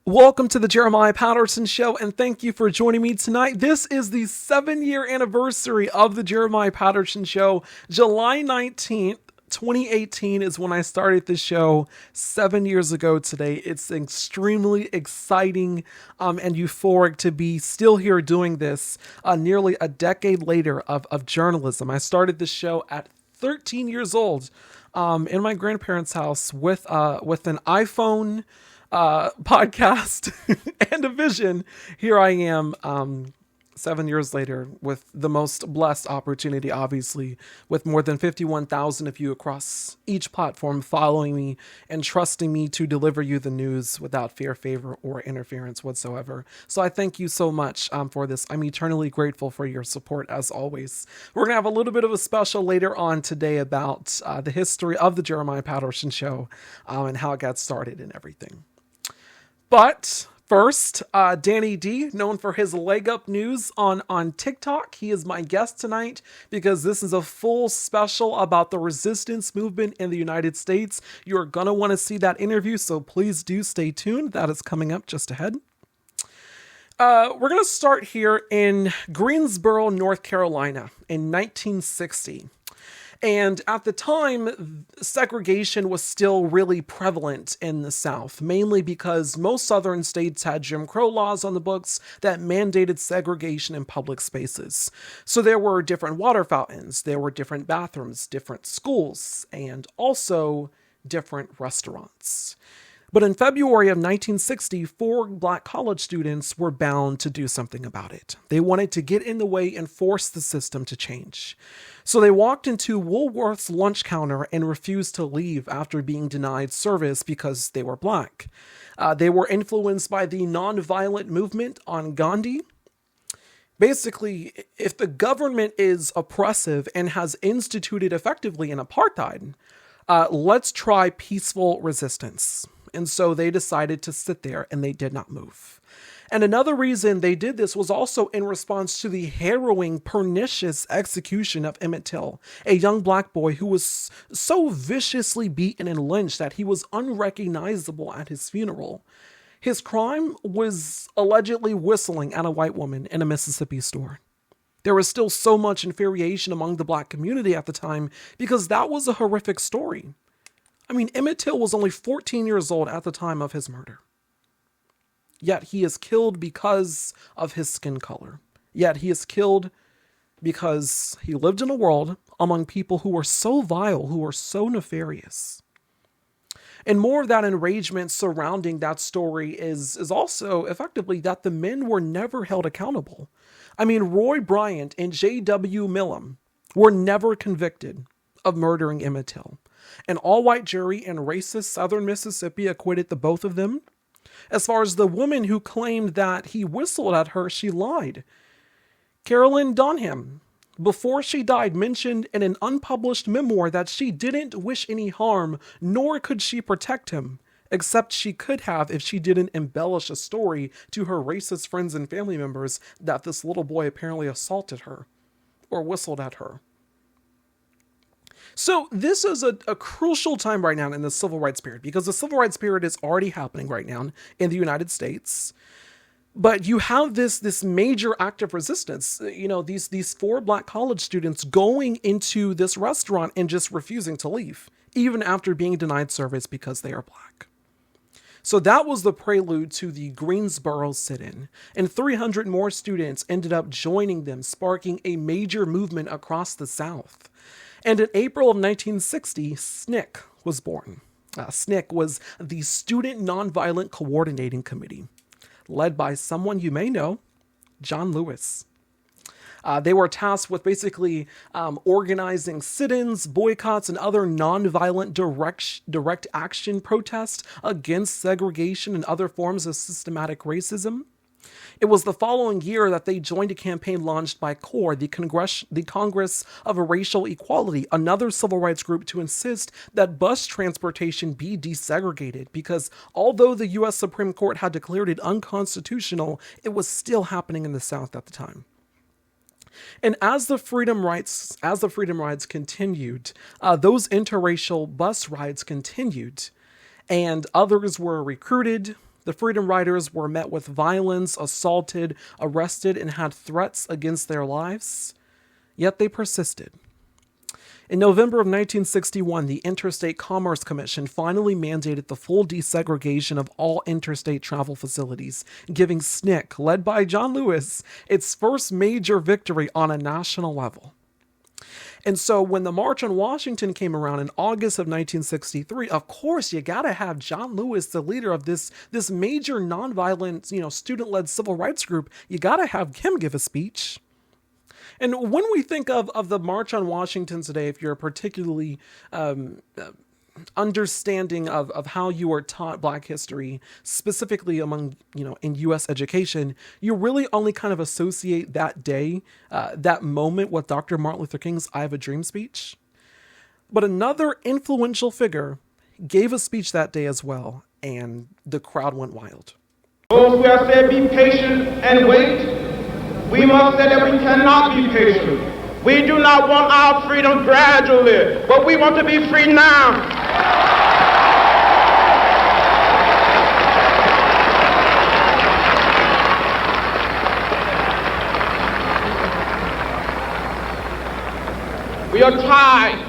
Welcome to the Jeremiah Patterson Show, and thank you for joining me tonight. This is the 7-year anniversary of the Jeremiah Patterson Show. July 19th, 2018 is when I started the show 7 years ago today. It's extremely exciting and euphoric to be still here doing this nearly a decade later of journalism. I started the show at 13 years old in my grandparents' house with an iPhone podcast and a vision. Here I am 7 years later with the most blessed opportunity, obviously, with more than 51,000 of you across each platform following me and trusting me to deliver you the news without fear, favor, or interference whatsoever. So I thank you so much for this. I'm eternally grateful for your support as always. We're going to have a little bit of a special later on today about the history of the Jeremiah Patterson Show and how it got started and everything. But first, Dannie D, known for his leg up news on TikTok. He is my guest tonight because this is a full special about the resistance movement in the United States. You're going to want to see that interview, so please do stay tuned. That is coming up just ahead. We're going to start here in Greensboro, North Carolina in 1960. And at the time, segregation was still really prevalent in the South, mainly because most Southern states had Jim Crow laws on the books that mandated segregation in public spaces. So there were different water fountains, there were different bathrooms, different schools, and also different restaurants. But in February of 1960, 4 black college students were bound to do something about it. They wanted to get in the way and force the system to change. So they walked into Woolworth's lunch counter and refused to leave after being denied service because they were black. They were influenced by the nonviolent movement on Gandhi. Basically, if the government is oppressive and has instituted effectively an apartheid, let's try peaceful resistance. And so they decided to sit there and they did not move. And another reason they did this was also in response to the harrowing, pernicious execution of Emmett Till, a young black boy who was so viciously beaten and lynched that he was unrecognizable at his funeral. His crime was allegedly whistling at a white woman in a Mississippi store. There was still so much infuriation among the black community at the time because that was a horrific story. I mean, Emmett Till was only 14 years old at the time of his murder. Yet he is killed because of his skin color. Yet he is killed because he lived in a world among people who were so vile, who were so nefarious. And more of that enragement surrounding that story is also effectively that the men were never held accountable. I mean, Roy Bryant and J.W. Millam were never convicted of murdering Emmett Till. An all-white jury in racist southern Mississippi acquitted the both of them. As far as the woman who claimed that he whistled at her, she lied. Carolyn Donham, before she died, mentioned in an unpublished memoir that she didn't wish any harm, nor could she protect him, except she could have if she didn't embellish a story to her racist friends and family members that this little boy apparently assaulted her or whistled at her. So this is a crucial time right now in the civil rights period, because the civil rights period is already happening right now in the United States. But you have this major act of resistance, these 4 black college students going into this restaurant and just refusing to leave, even after being denied service because they are black. So that was the prelude to the Greensboro Sit-In, and 300 more students ended up joining them, sparking a major movement across the South. And in April of 1960, SNCC was born. SNCC was the Student Nonviolent Coordinating Committee, led by someone you may know, John Lewis. They were tasked with basically organizing sit-ins, boycotts, and other nonviolent direct action protests against segregation and other forms of systematic racism. It was the following year that they joined a campaign launched by CORE, the Congress of Racial Equality, another civil rights group, to insist that bus transportation be desegregated, because although the U.S. Supreme Court had declared it unconstitutional, it was still happening in the South at the time. And as the freedom rides continued, those interracial bus rides continued, and others were recruited The Freedom Riders were met with violence, assaulted, arrested, and had threats against their lives, yet they persisted. In November of 1961, the Interstate Commerce Commission finally mandated the full desegregation of all interstate travel facilities, giving SNCC, led by John Lewis, its first major victory on a national level. And so when the March on Washington came around in August of 1963, of course, you got to have John Lewis, the leader of this major nonviolent, student-led civil rights group, you got to have him give a speech. And when we think of the March on Washington today, if you're particularly understanding of how you are taught Black history, specifically among, in U.S. education, you really only kind of associate that day, that moment with Dr. Martin Luther King's I Have a Dream speech. But another influential figure gave a speech that day as well, and the crowd went wild. Those who have said be patient and wait, we must say that we cannot be patient. We do not want our freedom gradually, but we want to be free now. We are tired.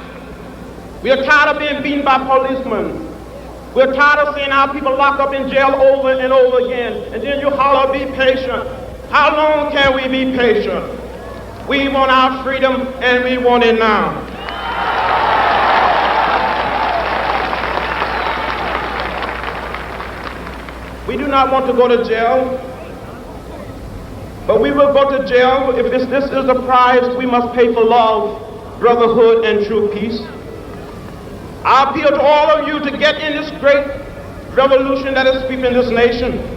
We are tired of being beaten by policemen. We're tired of seeing our people locked up in jail over and over again. And then you holler, be patient. How long can we be patient? We want our freedom, and we want it now. We do not want to go to jail, but we will go to jail if this is the price we must pay for love, brotherhood, and true peace. I appeal to all of you to get in this great revolution that is sweeping this nation.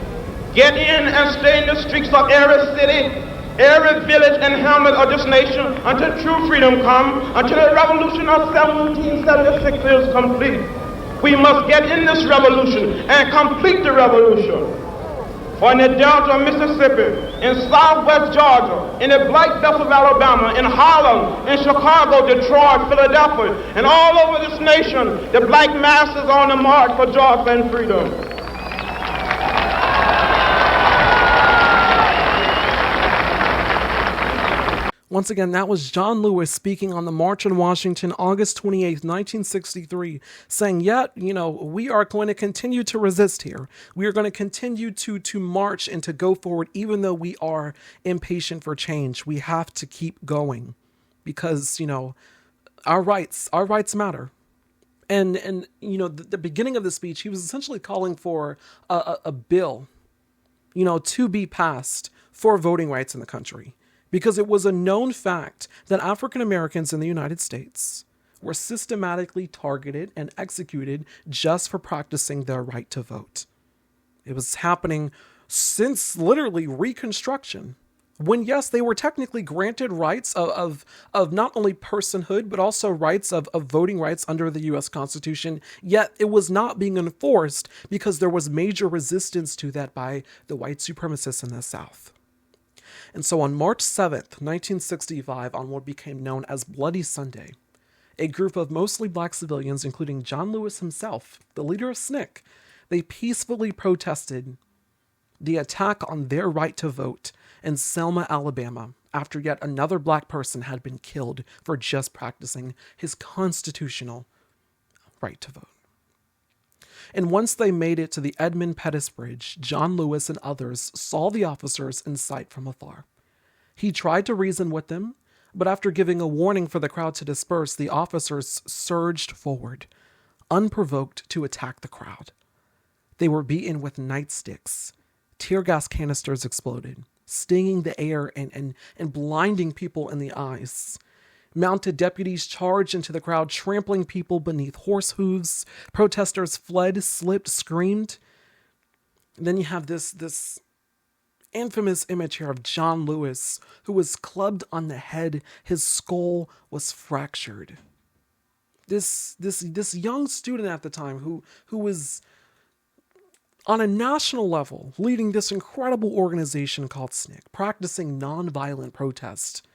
Get in and stay in the streets of every city, every village and hamlet of this nation until true freedom comes, until the revolution of 1776 is complete. We must get in this revolution and complete the revolution. For in the Delta of Mississippi, in Southwest Georgia, in the Black Belt of Alabama, in Harlem, in Chicago, Detroit, Philadelphia, and all over this nation, the black masses are on the march for joy and freedom. Once again, that was John Lewis speaking on the March on Washington, August 28th, 1963, saying, we are going to continue to resist here. We are going to continue to march and to go forward, even though we are impatient for change. We have to keep going because, our rights matter. And the beginning of the speech, he was essentially calling for a bill, to be passed for voting rights in the country. Because it was a known fact that African Americans in the United States were systematically targeted and executed just for practicing their right to vote. It was happening since literally Reconstruction, when, yes, they were technically granted rights of not only personhood, but also rights of voting rights under the U.S. Constitution, yet it was not being enforced because there was major resistance to that by the white supremacists in the South. And so on March 7th, 1965, on what became known as Bloody Sunday, a group of mostly black civilians, including John Lewis himself, the leader of SNCC, they peacefully protested the attack on their right to vote in Selma, Alabama, after yet another black person had been killed for just practicing his constitutional right to vote. And once they made it to the Edmund Pettus Bridge, John Lewis and others saw the officers in sight from afar. He tried to reason with them, but after giving a warning for the crowd to disperse, the officers surged forward, unprovoked, to attack the crowd. They were beaten with nightsticks. Tear gas canisters exploded, stinging the air and blinding people in the eyes. Mounted deputies charged into the crowd, trampling people beneath horse hooves. Protesters fled, slipped, screamed. And then you have this infamous image here of John Lewis, who was clubbed on the head. His skull was fractured. This young student at the time who was on a national level leading this incredible organization called SNCC, practicing nonviolent protest.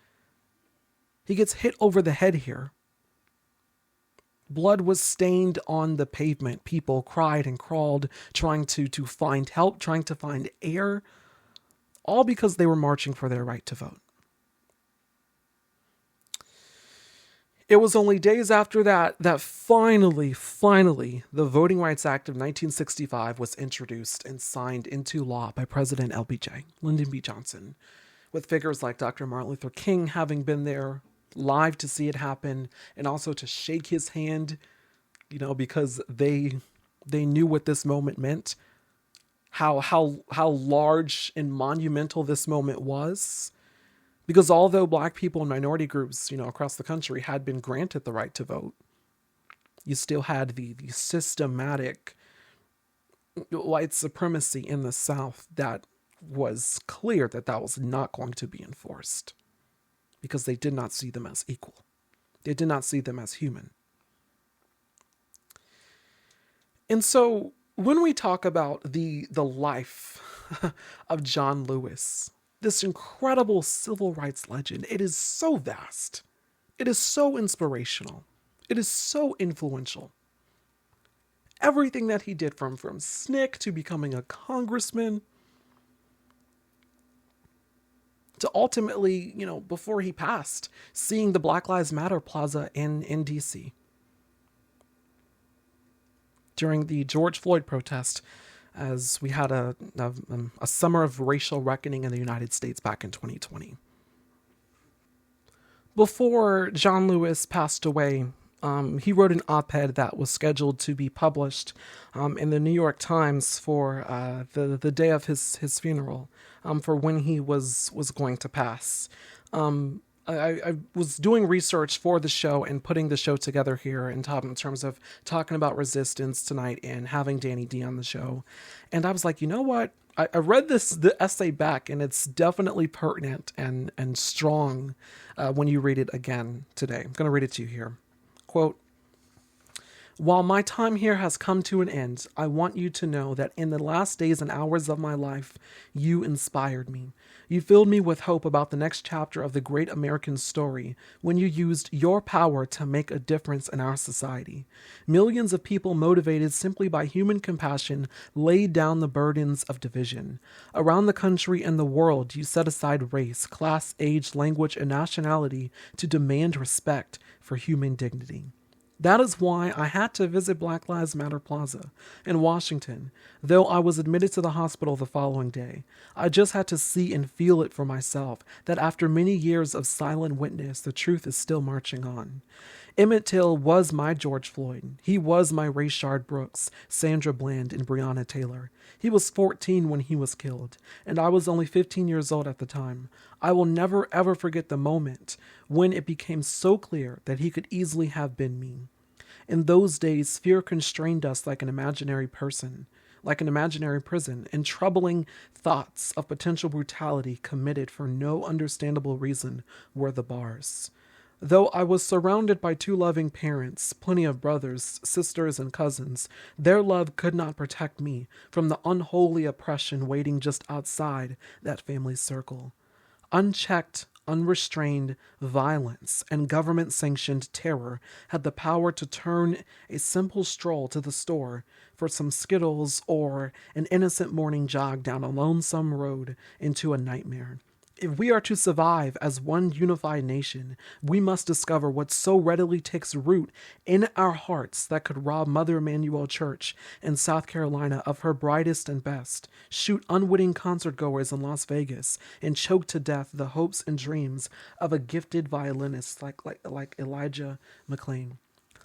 He gets hit over the head here. Blood was stained on the pavement. People cried and crawled, trying to find help, trying to find air, all because they were marching for their right to vote. It was only days after that finally, the Voting Rights Act of 1965 was introduced and signed into law by President LBJ, Lyndon B. Johnson, with figures like Dr. Martin Luther King having been there live to see it happen and also to shake his hand, because they knew what this moment meant, how large and monumental this moment was. Because although Black people and minority groups, across the country had been granted the right to vote, you still had the systematic white supremacy in the South that was clear that was not going to be enforced, because they did not see them as equal. They did not see them as human. And so when we talk about the life of John Lewis, this incredible civil rights legend, it is so vast. It is so inspirational. It is so influential. Everything that he did from SNCC to becoming a congressman to ultimately, before he passed, seeing the Black Lives Matter Plaza in DC. During the George Floyd protest, as we had a summer of racial reckoning in the United States back in 2020. Before John Lewis passed away, he wrote an op-ed that was scheduled to be published in the New York Times for the day of his funeral, for when he was going to pass. I was doing research for the show and putting the show together here in terms of talking about resistance tonight and having Dannie D on the show. And I was like, you know what? I read the essay back, and it's definitely pertinent and strong when you read it again today. I'm going to read it to you here. Quote, "While my time here has come to an end, I want you to know that in the last days and hours of my life, you inspired me. You filled me with hope about the next chapter of the great American story when you used your power to make a difference in our society. Millions of people motivated simply by human compassion laid down the burdens of division. Around the country and the world, you set aside race, class, age, language, and nationality to demand respect for human dignity. That is why I had to visit Black Lives Matter Plaza in Washington, though I was admitted to the hospital the following day. I just had to see and feel it for myself, that after many years of silent witness, the truth is still marching on. Emmett Till was my George Floyd. He was my Rayshard Brooks, Sandra Bland, and Breonna Taylor. He was 14 when he was killed, and I was only 15 years old at the time. I will never ever forget the moment when it became so clear that he could easily have been me. In those days, fear constrained us like an imaginary prison, and troubling thoughts of potential brutality committed for no understandable reason were the bars. Though I was surrounded by two loving parents, plenty of brothers, sisters, and cousins, their love could not protect me from the unholy oppression waiting just outside that family circle. Unchecked, unrestrained violence and government-sanctioned terror had the power to turn a simple stroll to the store for some Skittles or an innocent morning jog down a lonesome road into a nightmare. If we are to survive as one unified nation, we must discover what so readily takes root in our hearts that could rob Mother Emanuel Church in South Carolina of her brightest and best, shoot unwitting concertgoers in Las Vegas, and choke to death the hopes and dreams of a gifted violinist like Elijah McClain.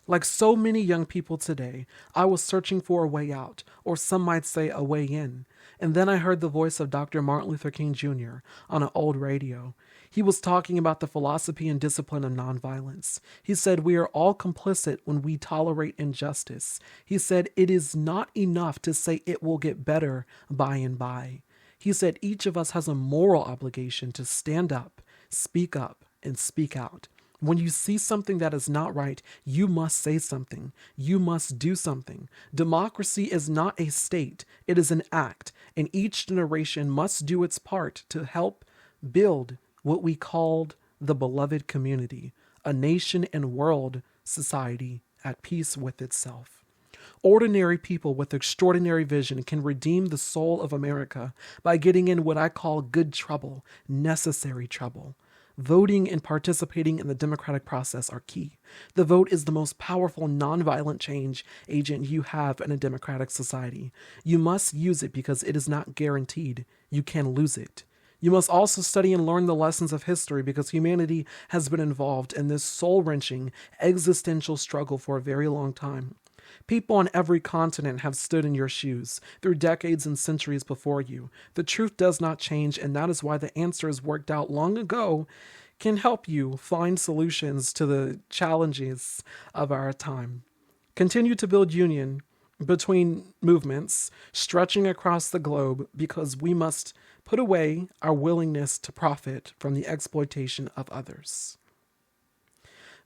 Like so many young people today, I was searching for a way out, or some might say a way in. And then I heard the voice of Dr. Martin Luther King Jr. on an old radio. He was talking about the philosophy and discipline of nonviolence. He said we are all complicit when we tolerate injustice. He said it is not enough to say it will get better by and by. He said each of us has a moral obligation to stand up, and speak out. When you see something that is not right, you must say something. You must do something. Democracy is not a state. It is an act, and each generation must do its part to help build what we called the beloved community, a nation and world society at peace with itself. Ordinary people with extraordinary vision can redeem the soul of America by getting in what I call good trouble, necessary trouble. Voting and participating in the democratic process are key. The vote is the most powerful nonviolent change agent you have in a democratic society. You must use it because it is not guaranteed. You can lose it. You must also study and learn the lessons of history because humanity has been involved in this soul-wrenching, existential struggle for a very long time. People on every continent have stood in your shoes through decades and centuries before you. The truth does not change, and that is why the answers worked out long ago can help you find solutions to the challenges of our time. Continue to build union between movements stretching across the globe because we must put away our willingness to profit from the exploitation of others.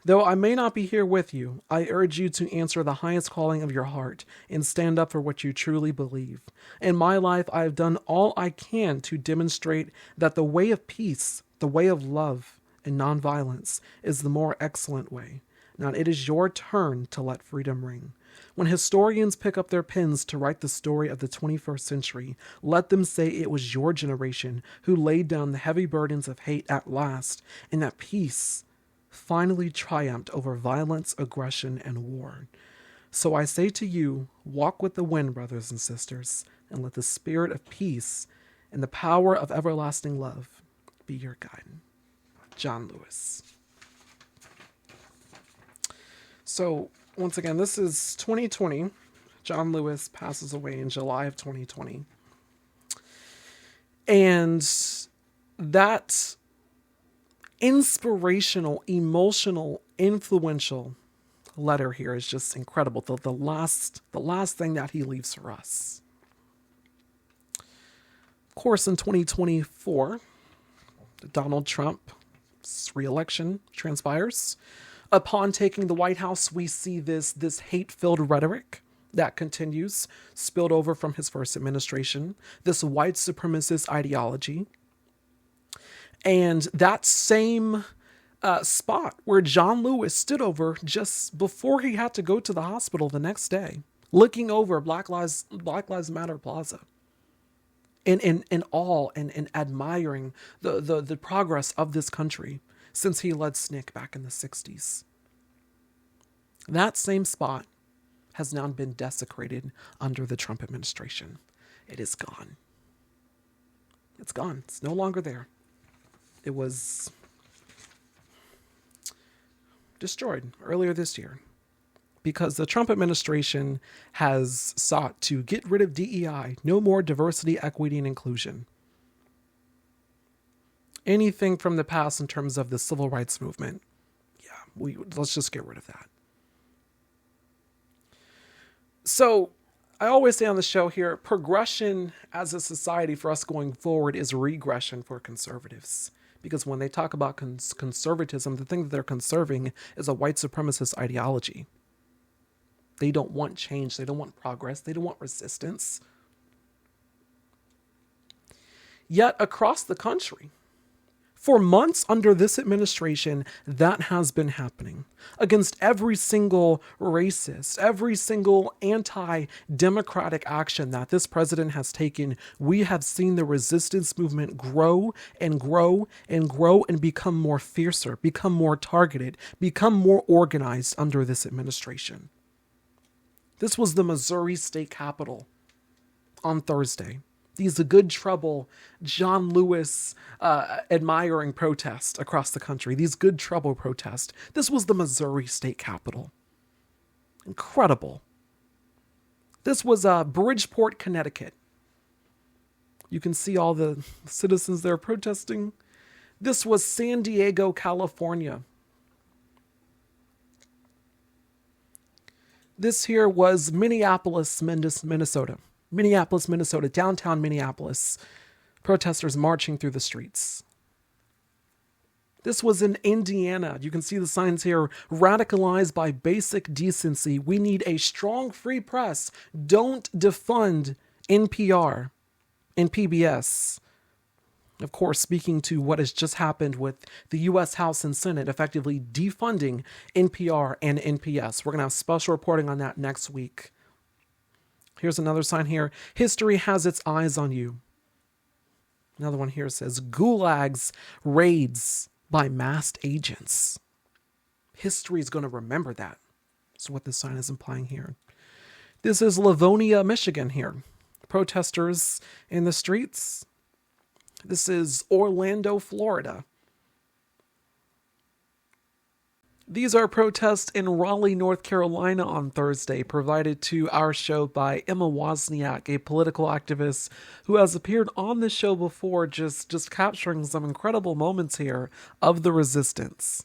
Though I may not be here with you, I urge you to answer the highest calling of your heart and stand up for what you truly believe. In my life, I have done all I can to demonstrate that the way of peace, the way of love and nonviolence is the more excellent way. Now it is your turn to let freedom ring. When historians pick up their pens to write the story of the 21st century, let them say it was your generation who laid down the heavy burdens of hate at last, and that peace finally triumphed over violence, aggression, and war. So I say to you, walk with the wind, brothers and sisters, and let the spirit of peace and the power of everlasting love be your guide. John Lewis. So, once again, this is 2020. John Lewis passes away in July of 2020. And that inspirational, emotional, influential letter here is just incredible. The last thing that he leaves for us. Of course, in 2024, Donald Trump's re-election transpires. Upon taking the White House, we see this hate-filled rhetoric that continues, spilled over from his first administration, this white supremacist ideology. And that same spot where John Lewis stood over just before he had to go to the hospital the next day, looking over Black Lives Matter Plaza, in awe and admiring the progress of this country since he led SNCC back in the 60s. That same spot has now been desecrated under the Trump administration. It is gone. It's gone. It's no longer there. It was destroyed earlier this year because the Trump administration has sought to get rid of DEI, no more diversity, equity, and inclusion. Anything from the past in terms of the civil rights movement, let's just get rid of that. So I always say on the show here, progression as a society for us going forward is regression for conservatives. Because when they talk about conservatism, the thing that they're conserving is a white supremacist ideology. They don't want change. They don't want progress. They don't want resistance. Yet across the country, for months under this administration, that has been happening. Against every single racist, every single anti-democratic action that this president has taken, we have seen the resistance movement grow and grow and grow and become more fiercer, become more targeted, become more organized under this administration. This was the Missouri State Capitol on Thursday. These good trouble, John Lewis admiring protest across the country. These good trouble protests. This was the Missouri State Capitol. Incredible. This was Bridgeport, Connecticut. You can see all the citizens there protesting. This was San Diego, California. This here was Minneapolis, Minnesota. Minneapolis, Minnesota, downtown Minneapolis, protesters marching through the streets. This was in Indiana. You can see the signs here, radicalized by basic decency. We need a strong free press. Don't defund NPR and PBS. Of course, speaking to what has just happened with the U.S. House and Senate effectively defunding NPR and NPS. We're going to have special reporting on that next week. Here's another sign here. History has its eyes on you. Another one here says, Gulags raids by masked agents. History is going to remember that. That's what this sign is implying here. This is Livonia, Michigan here. Protesters in the streets. This is Orlando, Florida. These are protests in Raleigh, North Carolina on Thursday, provided to our show by Emma Wozniak, a political activist who has appeared on the show before, just capturing some incredible moments here of the resistance.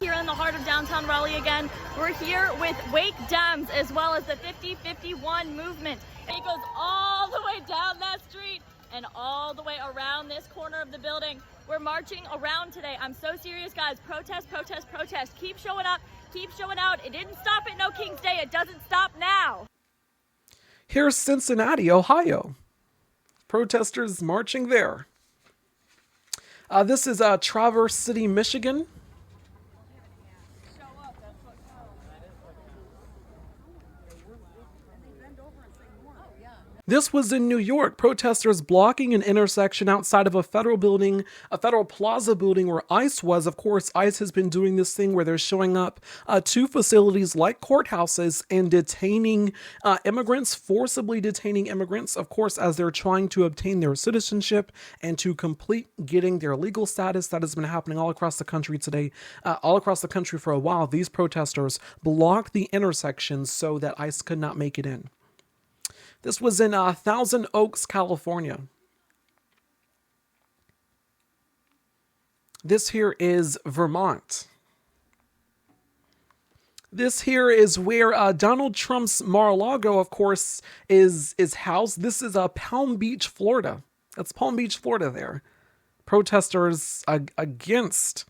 Here in the heart of downtown Raleigh again, we're here with Wake Dems as well as the 5051 movement. It goes all the way down that street and all the way around this corner of the building. We're marching around today. I'm so serious, guys. Protest, protest, protest. Keep showing up, keep showing out. It didn't stop at No King's Day. It doesn't stop now. Here's Cincinnati, Ohio. Protesters marching there. This is Traverse City, Michigan. This was in New York. Protesters blocking an intersection outside of a federal building, a federal plaza building where ICE was. Of course, ICE has been doing this thing where they're showing up to facilities like courthouses and detaining immigrants, forcibly detaining immigrants, of course, as they're trying to obtain their citizenship and to complete getting their legal status. That has been happening all across the country today, all across the country for a while. These protesters blocked the intersection so that ICE could not make it in. This was in Thousand Oaks, California. This here is Vermont. This here is where Donald Trump's Mar-a-Lago, of course, is housed. This is Palm Beach, Florida. That's Palm Beach, Florida there. Protesters against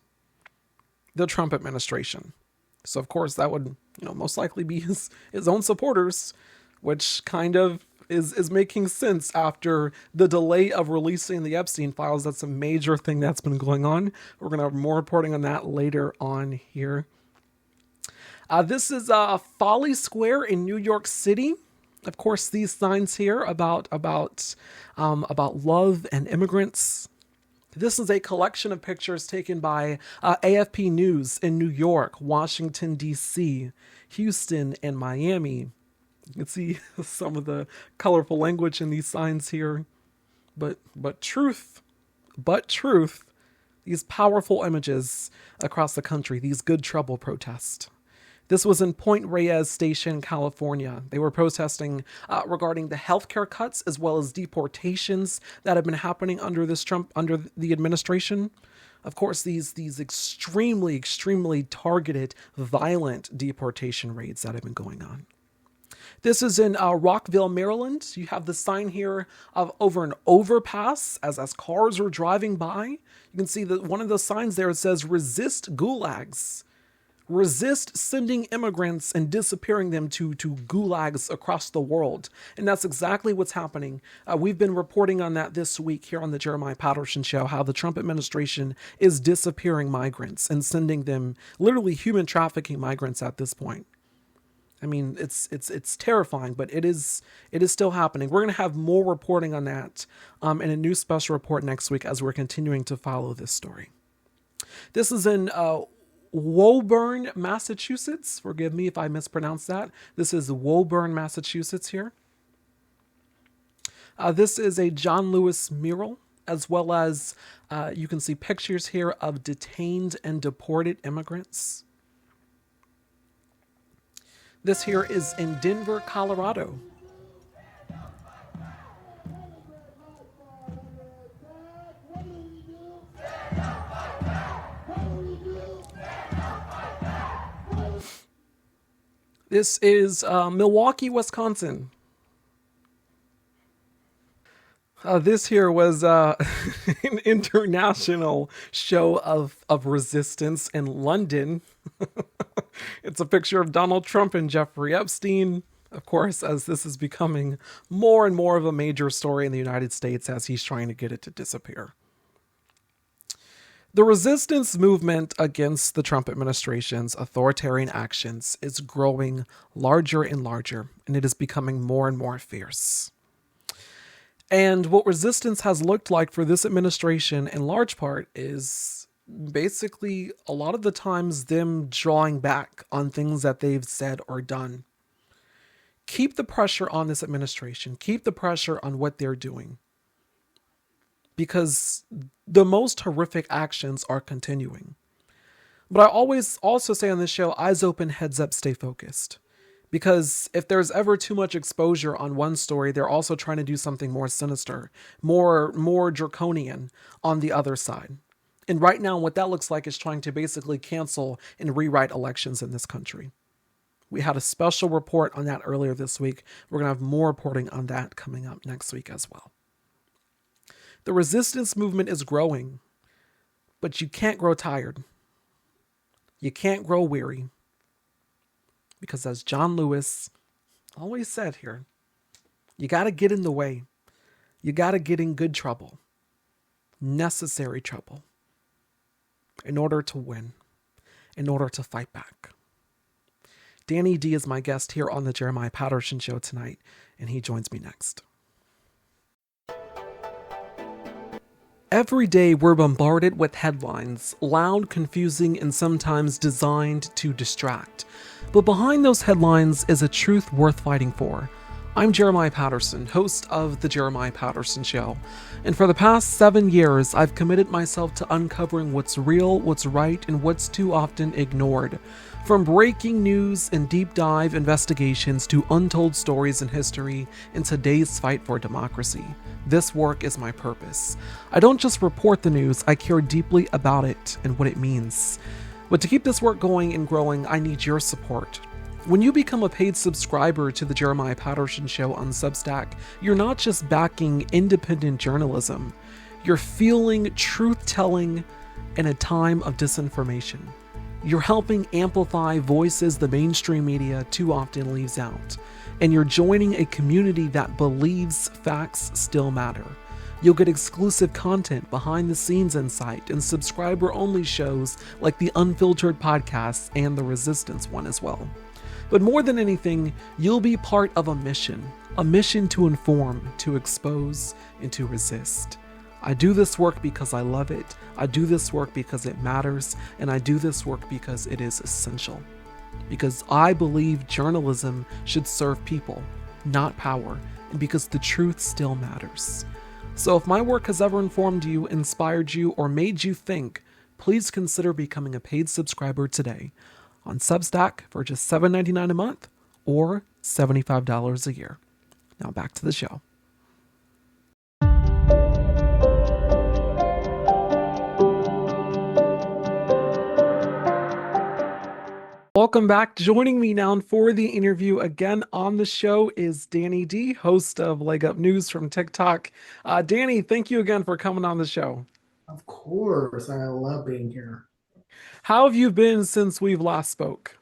the Trump administration. So, of course, that would most likely be his own supporters, which kind of is making sense after the delay of releasing the Epstein files. That's a major thing that's been going on. We're going to have more reporting on that later on here. This is Folly Square in New York City. Of course, these signs here about love and immigrants. This is a collection of pictures taken by AFP News in New York, Washington, D.C., Houston, and Miami. You can see some of the colorful language in these signs here. But truth, these powerful images across the country, these good trouble protests. This was in Point Reyes Station, California. They were protesting regarding the healthcare cuts as well as deportations that have been happening under the administration. Of course, these extremely targeted, violent deportation raids that have been going on. This is in Rockville, Maryland. You have the sign here of over an overpass as cars are driving by. You can see that one of the signs there, it says, resist gulags. Resist sending immigrants and disappearing them to gulags across the world. And that's exactly what's happening. We've been reporting on that this week here on the Jeremiah Patterson Show, how the Trump administration is disappearing migrants and sending them, literally human trafficking migrants at this point. I mean, it's terrifying, but it is still happening. We're going to have more reporting on that in a new special report next week as we're continuing to follow this story. This is in Woburn, Massachusetts. Forgive me if I mispronounce that. This is Woburn, Massachusetts here. This is a John Lewis mural, as well as you can see pictures here of detained and deported immigrants. This here is in Denver, Colorado. This is Milwaukee, Wisconsin. This here was an international show of resistance in London. It's a picture of Donald Trump and Jeffrey Epstein, of course, as this is becoming more and more of a major story in the United States as he's trying to get it to disappear. The resistance movement against the Trump administration's authoritarian actions is growing larger and larger, and it is becoming more and more fierce. And what resistance has looked like for this administration, in large part, is basically a lot of the times them drawing back on things that they've said or done. Keep the pressure on this administration. Keep the pressure on what they're doing. Because the most horrific actions are continuing. But I always also say on this show, eyes open, heads up, stay focused. Because if there's ever too much exposure on one story, they're also trying to do something more sinister, more draconian on the other side. And right now, what that looks like is trying to basically cancel and rewrite elections in this country. We had a special report on that earlier this week. We're going to have more reporting on that coming up next week as well. The resistance movement is growing, but you can't grow tired. You can't grow weary. Because as John Lewis always said here, you got to get in the way. You got to get in good trouble, necessary trouble, in order to win, in order to fight back. Dannie D is my guest here on the Jeremiah Patterson Show tonight, and he joins me next. Every day we're bombarded with headlines, loud, confusing, and sometimes designed to distract. But behind those headlines is a truth worth fighting for. I'm Jeremiah Patterson, host of The Jeremiah Patterson Show, and for the past 7 years, I've committed myself to uncovering what's real, what's right, and what's too often ignored. From breaking news and deep dive investigations to untold stories in history and today's fight for democracy, this work is my purpose. I don't just report the news, I care deeply about it and what it means. But to keep this work going and growing, I need your support. When you become a paid subscriber to the Jeremiah Patterson Show on Substack, you're not just backing independent journalism, you're fueling truth-telling in a time of disinformation. You're helping amplify voices the mainstream media too often leaves out, and you're joining a community that believes facts still matter. You'll get exclusive content, behind-the-scenes insight, and subscriber-only shows like the Unfiltered podcast and the Resistance one as well. But more than anything, you'll be part of a mission to inform, to expose, and to resist. I do this work because I love it, I do this work because it matters, and I do this work because it is essential. Because I believe journalism should serve people, not power, and because the truth still matters. So if my work has ever informed you, inspired you, or made you think, please consider becoming a paid subscriber today on Substack for just $7.99 a month or $75 a year. Now back to the show. Welcome back. Joining me now for the interview again on the show is Dannie D, host of Leg Up News from TikTok. Dannie, thank you again for coming on the show. Of course. I love being here. How have you been since we've last spoke?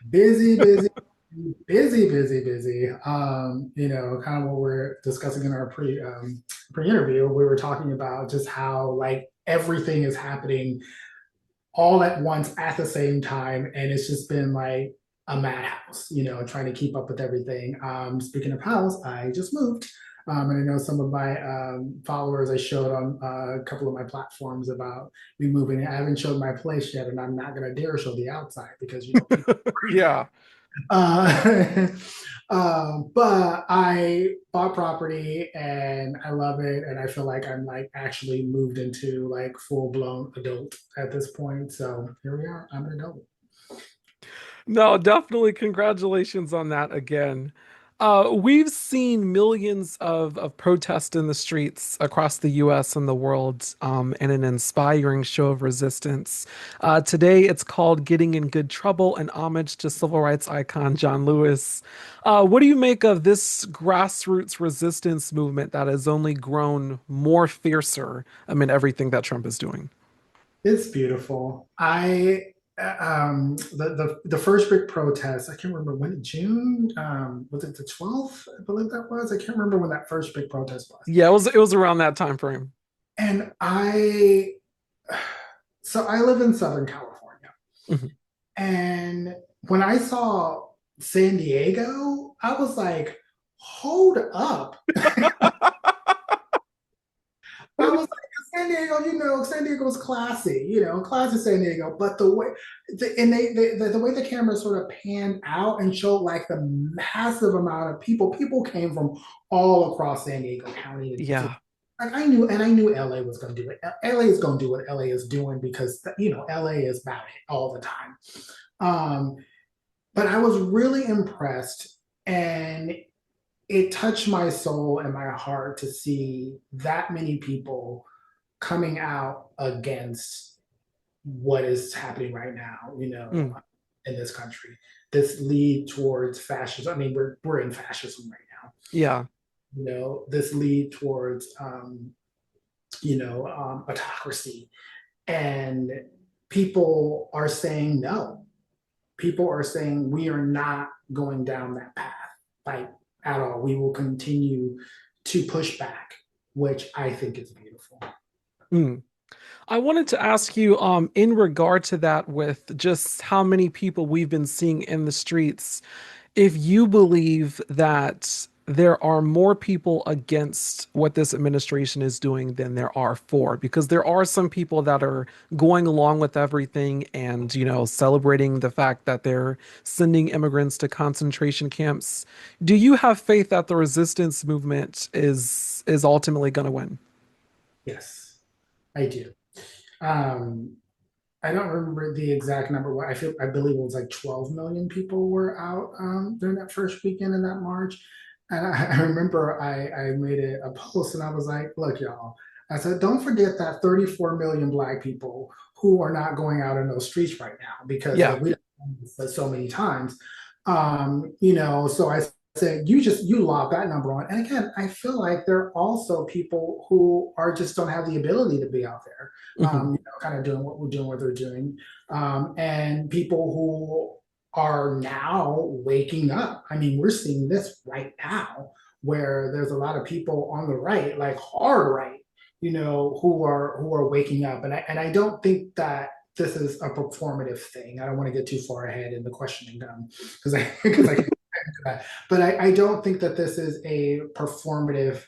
Busy. Kind of what we're discussing in our pre-interview. We were talking about just how like everything is happening all at once at the same time, and it's just been like a madhouse, trying to keep up with everything. Speaking of house, I just moved. And I know some of my followers, I showed on a couple of my platforms about me moving. I haven't showed my place yet, and I'm not going to dare show the outside because, Yeah. But I bought property and I love it. And I feel like I'm like actually moved into like full blown adult at this point. So here we are. I'm an adult. No, definitely congratulations on that again. We've seen millions of protests in the streets across the US and the world, and an inspiring show of resistance. Today, it's called Getting in Good Trouble, an homage to civil rights icon John Lewis. What do you make of this grassroots resistance movement that has only grown more fiercer amid everything that Trump is doing? It's beautiful. The first big protest, I can't remember when, June, was it the 12th? I believe that was. I can't remember when that first big protest was. Yeah, it was around that time frame. And so I live in Southern California. Mhm. And when I saw San Diego, I was like, hold up. I was like, San Diego, San Diego's classy, classy San Diego. But the way, the way the camera sort of panned out and showed like the massive amount of people came from all across San Diego County Yeah. like I knew LA was going to do it. LA is going to do what LA is doing because LA is about it all the time. Um, but I was really impressed, and it touched my soul and my heart to see that many people coming out against what is happening right now, Mm. in this country. This lead towards fascism. I mean, we're in fascism right now. Yeah. This lead towards autocracy, and people are saying no. People are saying we are not going down that path, like at all. We will continue to push back, which I think is beautiful. Mm. I wanted to ask you, in regard to that, with just how many people we've been seeing in the streets, if you believe that there are more people against what this administration is doing than there are for, because there are some people that are going along with everything and, celebrating the fact that they're sending immigrants to concentration camps. Do you have faith that the resistance movement is ultimately going to win? Yes, I do. Um, I don't remember the exact number. I believe it was like 12 million people were out during that first weekend in that march. And I remember I made a post and I was like, look, y'all, I said, don't forget that 34 million Black people who are not going out in those streets right now because Yeah. like we have said so many times. So I said, you lob that number on. And again, I feel like there are also people who are just don't have the ability to be out there, Hmm. kind of doing what they're doing. And people who are now waking up. I mean, we're seeing this right now where there's a lot of people on the right, like hard right, who are waking up. And I don't think that this is a performative thing. I don't want to get too far ahead in the questioning because I can that. But I don't think that this is a performative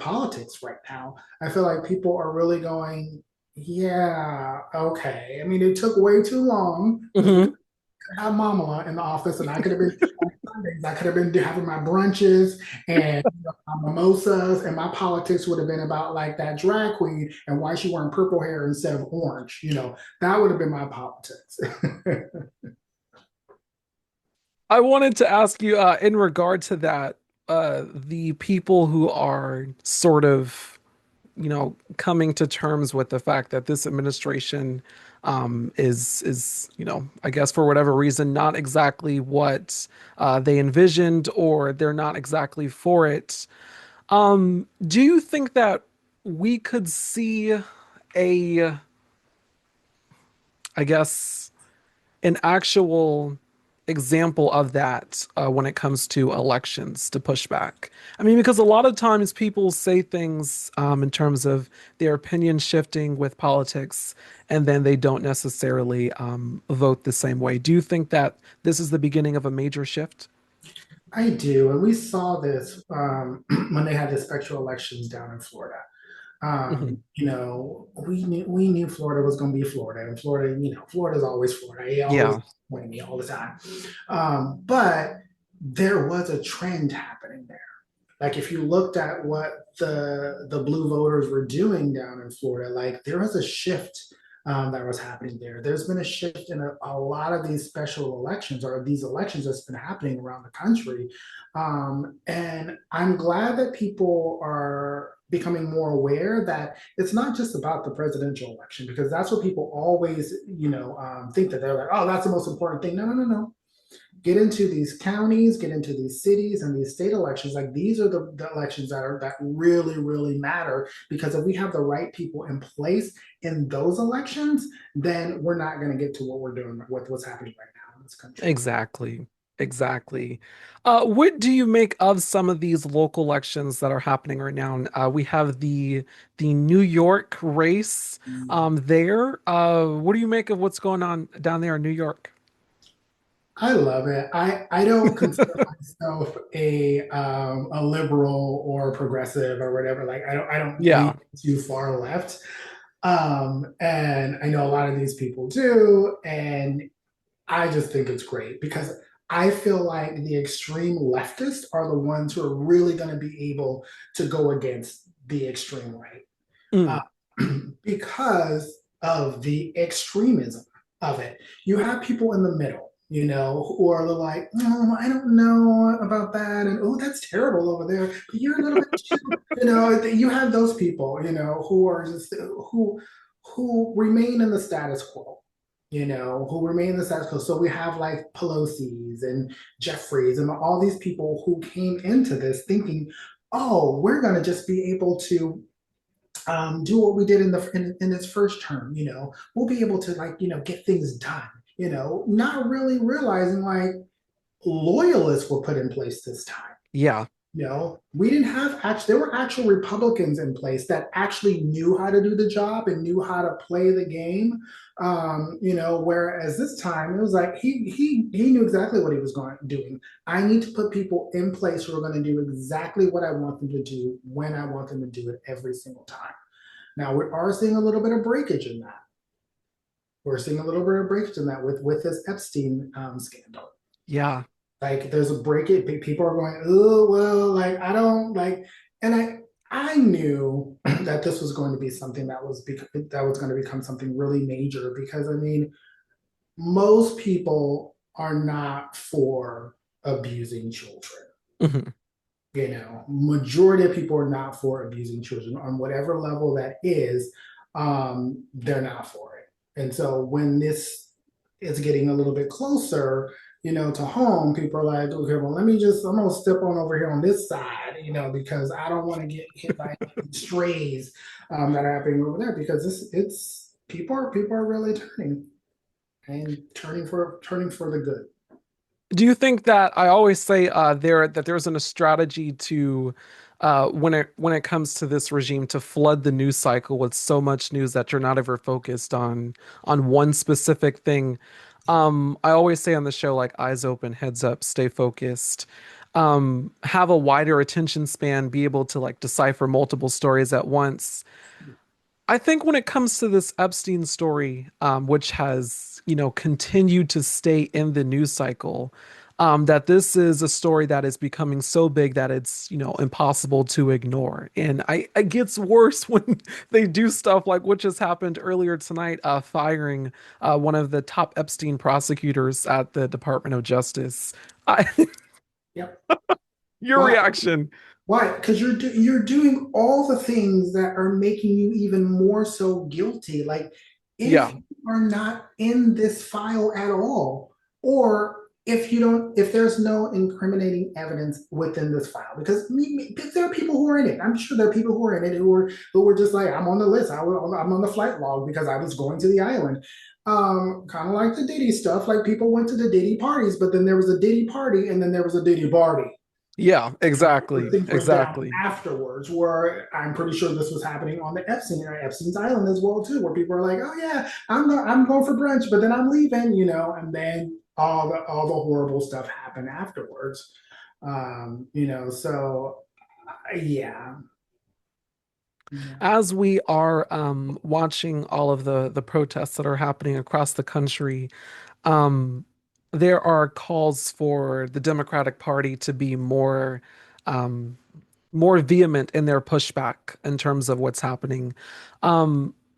politics right now. I feel like people are really going, yeah, okay. I mean, it took way too long because we Hmm. could have Mama in the office, and I could have been on Sundays. I could have been having my brunches and my mimosas, and my politics would have been about like that drag queen and why she wearing purple hair instead of orange. That would have been my politics. I wanted to ask you, in regard to that, the people who are sort of, coming to terms with the fact that this administration is, I guess for whatever reason, not exactly what they envisioned, or they're not exactly for it. Do you think that we could see a, I guess, an actual example of that when it comes to elections to push back? I mean, because a lot of times people say things in terms of their opinion shifting with politics, and then they don't necessarily vote the same way. Do you think that this is the beginning of a major shift? I do, and we saw this when they had the special elections down in Florida. Hmm. We knew Florida was going to be Florida, and Florida's always Florida. It always Yeah. disappointed me all the time. But there was a trend happening there. Like if you looked at what the blue voters were doing down in Florida, like there was a shift that was happening there. There's been a shift in a lot of these special elections or these elections that's been happening around the country. And I'm glad that people are becoming more aware that it's not just about the presidential election because that's what people always, think that they're like, oh, that's the most important thing. No, no, no, no. Get into these counties, get into these cities and these state elections. Like these are the elections that really, really matter because if we have the right people in place in those elections, then we're not going to get to what we're doing with what's happening right now in this country. Exactly. Exactly. What do you make of some of these local elections that are happening right now? We have the New York race there. What do you make of what's going on down there in New York? I love it. I don't consider myself a liberal or progressive or whatever. Like I don't Yeah. lean too far left. And I know a lot of these people do, and I just think it's great because I feel like the extreme leftists are the ones who are really going to be able to go against the extreme right, uh, Mm, because of the extremism of it. You have people in the middle, who are like, oh, I don't know about that, and oh, that's terrible over there, but you're a little bit too, you have those people, who are just who remain in the status quo. Who remain in the status quo. So we have like Pelosi's and Jeffries and all these people who came into this thinking, oh, we're going to just be able to do what we did in its first term. We'll be able to like get things done. Not really realizing like loyalists were put in place this time. yeah. We didn't have actually, there were actual Republicans in place that actually knew how to do the job and knew how to play the game. Whereas this time it was like he knew exactly what he was going doing. I need to put people in place who are going to do exactly what I want them to do when I want them to do it every single time. Now we are seeing a little bit of breakage in that. We're seeing a little bit of breakage in that with this Epstein scandal. Yeah. Like there's a break it. People are going, oh well, like I don't like, and I knew that this was going to be something that was going to become something really major because I mean, most people are not for abusing children. Mhm. Majority of people are not for abusing children on whatever level that is. They're not for it. And so when this is getting a little bit closer, to home, people are like, okay, well, I'm gonna step on over here on this side, because I don't want to get hit by strays that are happening over there because it's people are really turning and turning for the good. Do you think that I always say there's a strategy to when it comes to this regime to flood the news cycle with so much news that you're not ever focused on one specific thing. I always say on the show like eyes open, heads up, stay focused. Have a wider attention span, be able to like decipher multiple stories at once. I think when it comes to this Epstein story, which has, continued to stay in the news cycle, that this is a story that is becoming so big that it's, impossible to ignore. And it gets worse when they do stuff like what just happened earlier tonight, firing one of the top Epstein prosecutors at the Department of Justice. I, Yep. your Why? reaction? Why? Because you're doing all the things that are making you even more so guilty. Like if Yeah, you are not in this file at all, or if there's no incriminating evidence within this file, because there are people who are in it. I'm sure there are people who are in it who were just like, I'm on the list. I'm on the flight log because I was going to the island. Kind of like the Diddy stuff. Like people went to the Diddy parties, but then there was a Diddy party, and then there was a Diddy party. yeah, Where exactly, things went down exactly. afterwards, where I'm pretty sure this was happening on the Epstein's Island as well too, where people are like, "Oh yeah, I'm going for brunch, but then I'm leaving," and then all the horrible stuff happened afterwards. So yeah, yeah, As we are watching all of the protests that are happening across the country, um, there are calls for the Democratic Party to be um, more vehement in their pushback in terms of what's happening.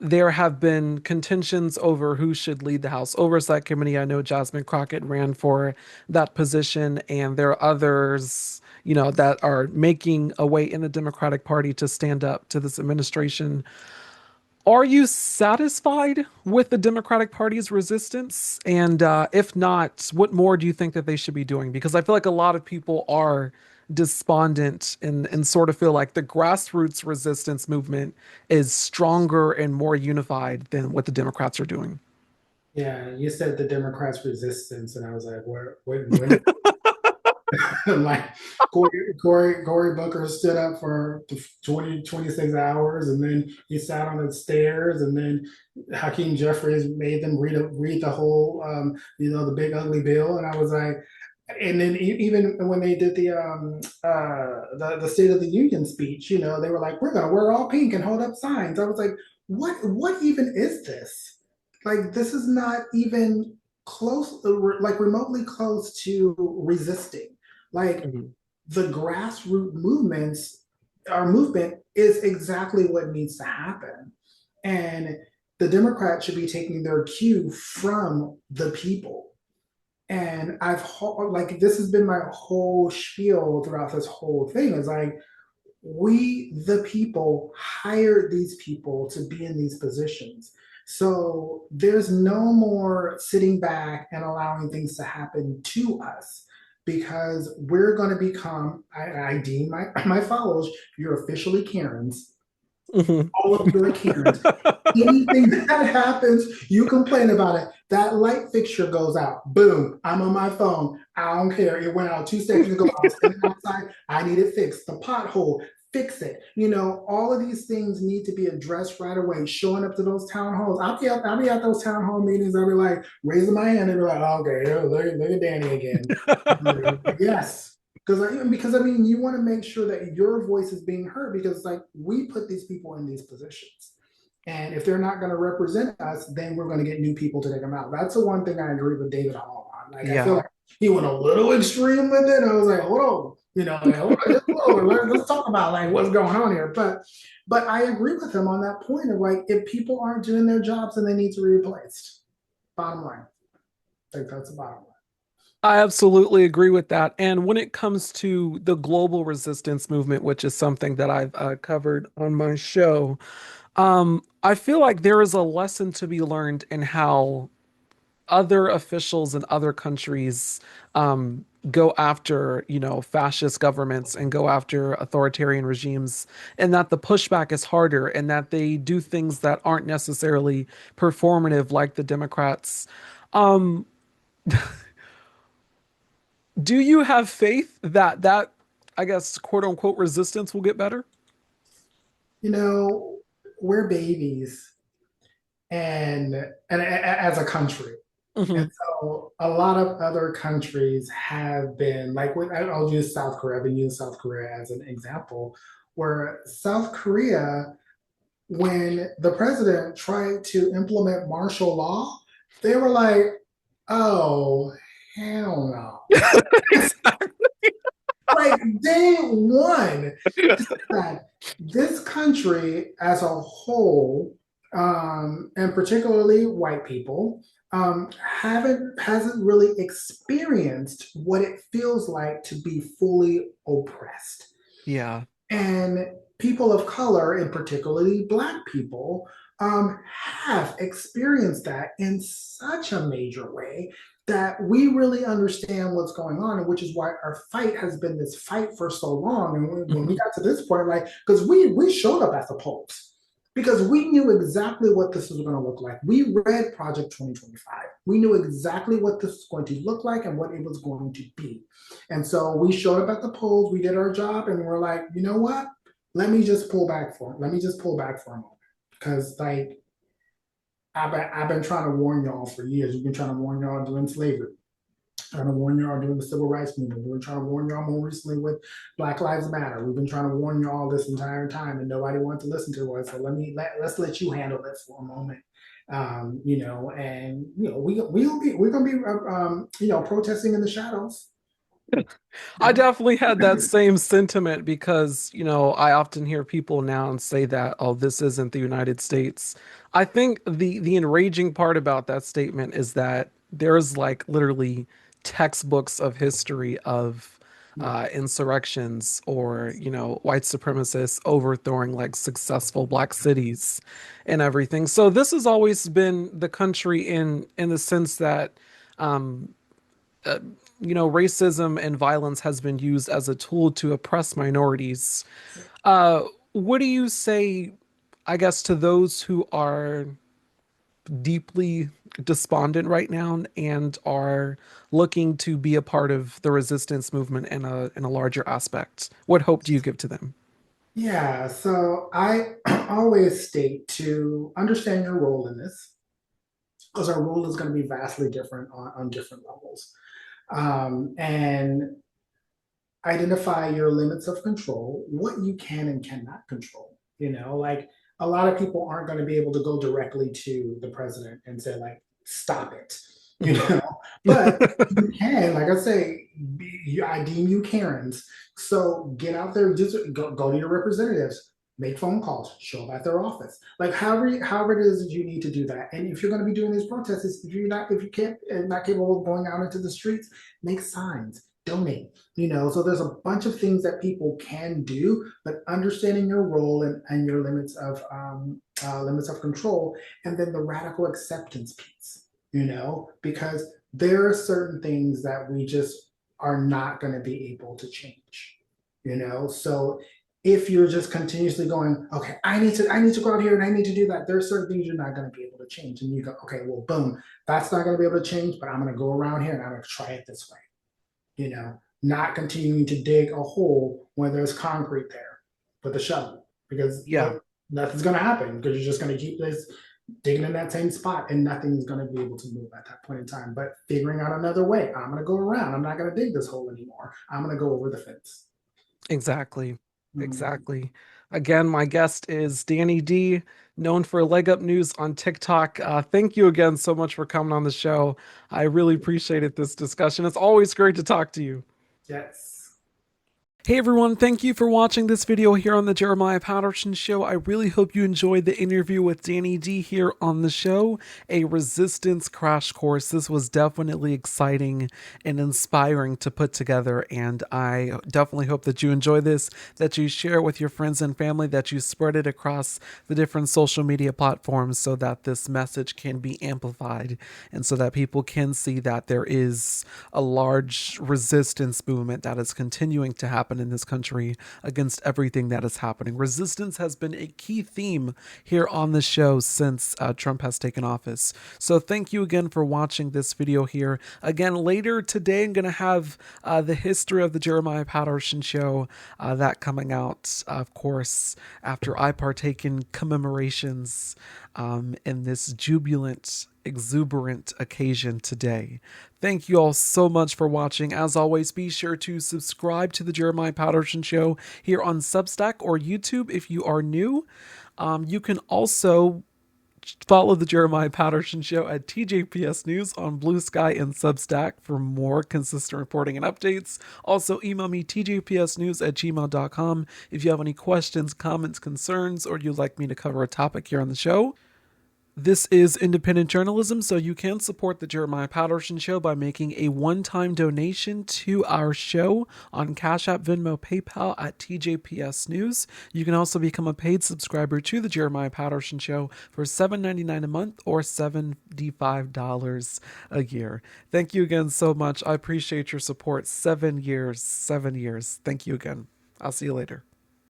There have been contentions over who should lead the House Oversight Committee. I know Jasmine Crockett ran for that position, and there are others, that are making a way in the Democratic Party to stand up to this administration. Are you satisfied with the Democratic Party's resistance? And if not, what more do you think that they should be doing? Because I feel like a lot of people are despondent and sort of feel like the grassroots resistance movement is stronger and more unified than what the Democrats are doing. Yeah, you said the Democrats' resistance, and I was like, where, when like Cory Booker stood up for 20 26 hours, and then he sat on the stairs, and then Hakeem Jeffries made them read the whole the big ugly bill, and I was like, and then even when they did the State of the Union speech, they were like, we're gonna wear all pink and hold up signs. I was like, what even is this? Like, this is not even close, like remotely close to resisting. Like, Mhm. the grassroots movements, our movement is exactly what needs to happen. And the Democrats should be taking their cue from the people. And like, this has been my whole spiel throughout this whole thing. Is like, we, the people, hired these people to be in these positions. So there's no more sitting back and allowing things to happen to us, because we're going to become, I deem my followers, you're officially Karens. Mhm. All of your Karens. Anything that happens, you complain about it. That light fixture goes out. Boom. I'm on my phone. I don't care. It went out 2 seconds ago. I was standing outside. I need it fixed. The pothole, fix it. All of these things need to be addressed right away. Showing up to those town halls. I'll be at those town hall meetings. I'll be like, raising my hand and be like, oh, okay, look at Danny again. Yes. Because I mean, you want to make sure that your voice is being heard, because like, we put these people in these positions. And if they're not going to represent us, then we're going to get new people to take them out. That's the one thing I agree with David Hall on. Like, I feel Yeah. like he went a little extreme with it. I was like, hold on, like, hold on, let's talk about like what's going on here. But I agree with him on that point of like, if people aren't doing their jobs, then they need to be replaced. Bottom line, like, that's the bottom line. I absolutely agree with that. And when it comes to the global resistance movement, which is something that I've covered on my show, I feel like there is a lesson to be learned in how other officials in other countries go after, fascist governments and go after authoritarian regimes, and that the pushback is harder and that they do things that aren't necessarily performative like the Democrats. Um, do you have faith that I guess quote unquote resistance will get better? You know, we're babies, and as a country. And Hmm. so a lot of other countries have been like, I'll use South Korea. I've been using South Korea as an example, where South Korea, when the president tried to implement martial law, they were like, oh, hell no. Exactly. Like, day one, that this country as a whole, and particularly white people, hasn't really experienced what it feels like to be fully oppressed. Yeah. And people of color, and particularly Black people, have experienced that in such a major way that we really understand what's going on, and which is why our fight has been this fight for so long. And when we Hmm. got to this point, like, because we showed up at the polls because we knew exactly what this was going to look like. We read Project 2025. We knew exactly what this was going to look like and what it was going to be. And so we showed up at the polls, we did our job, and we're like, you know what? Let me just pull back for a moment. Because like, I've been trying to warn y'all for years. We've been trying to warn y'all during slavery, trying to warn y'all during the civil rights movement. We've been trying to warn y'all more recently with Black Lives Matter. We've been trying to warn y'all this entire time, and nobody wanted to listen to us. So let's let you handle this for a moment. And we're gonna be protesting in the shadows. I definitely had that same sentiment because, I often hear people now and say that, oh, this isn't the United States. I think the enraging part about that statement is that there's like literally textbooks of history of Yeah. insurrections or, white supremacists overthrowing like successful black cities and everything. So this has always been the country in the sense that um, uh, racism and violence has been used as a tool to oppress minorities. Uh, what do you say, I guess, to those who are deeply despondent right now and are looking to be a part of the resistance movement in a larger aspect. What hope do you give to them? Yeah, so I always state to understand your role in this, because our role is going to be vastly different on different levels. And identify your limits of control, what you can and cannot control. Like a lot of people aren't going to be able to go directly to the president and say, like, stop it, you Mhm. know, but you can, like I say, I deem you Karens. So get out there, just go to your representatives, make phone calls, show up at their office, like however it is that you need to do that. And if you're going to be doing these protests, if you can't and not capable of going out into the streets, make signs, donate. So there's a bunch of things that people can do, but understanding your role and your limits of control, and then the radical acceptance piece, because there are certain things that we just are not going to be able to change. So if you're just continuously going, okay, I need to go out here and I need to do that, there are certain things you're not going to be able to change, and you go, okay, well, boom, that's not going to be able to change, but I'm going to go around here and I'm going to try it this way. Not continuing to dig a hole where there's concrete there with a shovel, because Yeah, nothing's going to happen, because you're just going to keep this digging in that same spot and nothing's going to be able to move at that point in time. But figuring out another way, I'm going to go around. I'm not going to dig this hole anymore. I'm going to go over the fence. exactly. Mhm. Exactly. Again, my guest is Dannie D, known for Leg Up News on TikTok. Thank you again so much for coming on the show. I really appreciated this discussion. It's always great to talk to you. Yes. Hey everyone, thank you for watching this video here on the Jeremiah Patterson Show. I really hope you enjoyed the interview with Dannie D here on the show, a resistance crash course. This was definitely exciting and inspiring to put together, and I definitely hope that you enjoy this, that you share it with your friends and family, that you spread it across the different social media platforms so that this message can be amplified and so that people can see that there is a large resistance movement that is continuing to happen in this country against everything that is happening. Resistance has been a key theme here on the show since Trump has taken office. So thank you again for watching this video here. Again, later today, I'm going to have the history of the Jeremiah Patterson Show, that coming out, of course, after I partake in commemorations in this jubilant, exuberant occasion today. Thank you all so much for watching. As always, be sure to subscribe to the Jeremiah Patterson Show here on Substack or YouTube if you are new. You can also follow the Jeremiah Patterson Show at tjpsnews on Blue Sky and Substack for more consistent reporting and updates. Also, email me tjpsnews@gmail.com if you have any questions, comments, concerns, or you'd like me to cover a topic here on the show. This is independent journalism, so you can support the Jeremiah Patterson Show by making a one-time donation to our show on Cashapp, Venmo, PayPal at tjpsnews. You can also become a paid subscriber to the Jeremiah Patterson Show for $7.99 a month or $75 a year. Thank you again so much. I appreciate your support. 7 years. Thank you again. I'll see you later.